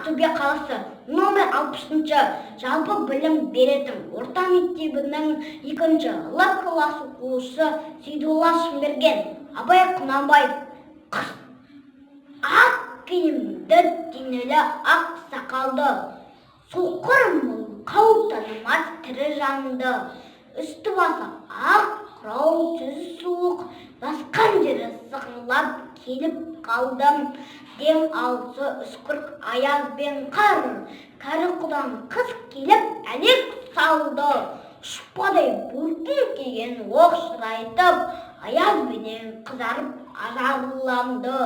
Ақтөбе қаласы номер 60-шы жалпы білім беретін орта мектебінің 2-ші Л класс оқушысы Сейдулла Шымберген. Абай Құнанбаев. Ақ киімді денелі ақ сақалды, соқыр мылқау танымас тірі жанды, үсті басы ақ қырау, жүзі суық, басқан жері сығылап келіп қалдым. Дем алысы үскірік аяз бен қар, кәрі құдан қыз келіп әлек салды. Ұшпадай бұлтын киген оқ шырайтып, аяз бенен қызарып ажарланды.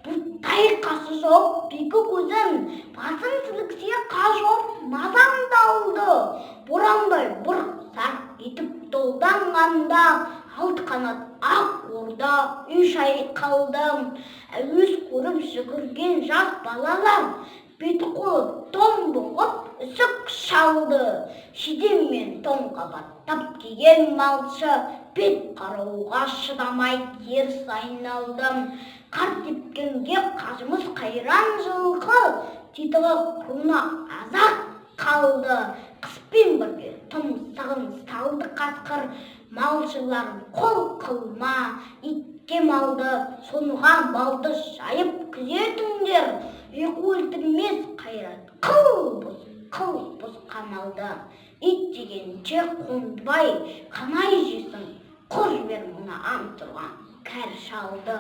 Бұлттай қасы жоқ бекі көзін, басын сіліксе қажып мазаңдалды. Борандай бұрқ-сарқ етіп долданғанда, алты қанат ақ орда үй шайқалды. Әуес көріп жүгірген жас балалар, беті қолы тон болып үсік шалды. Шидем мен тон қабаттап киген малшы, бет қарауға шыдамай теріс айналдым. Қар тепкенге қажымыз қайран жылқы, титығы құруына азақ қалды. Қыспен бірге тұмсығын салды қасқыр, малшыларын қол қылма, итке малды, сонуға малды жайып күзетіңдер. Ұйқы өлтірмес қайрат, қыл-бұз қамалды. Ит жегенше қондыбай, қанай жесін, құр жібер мұны ант тұрған кәрі шалды.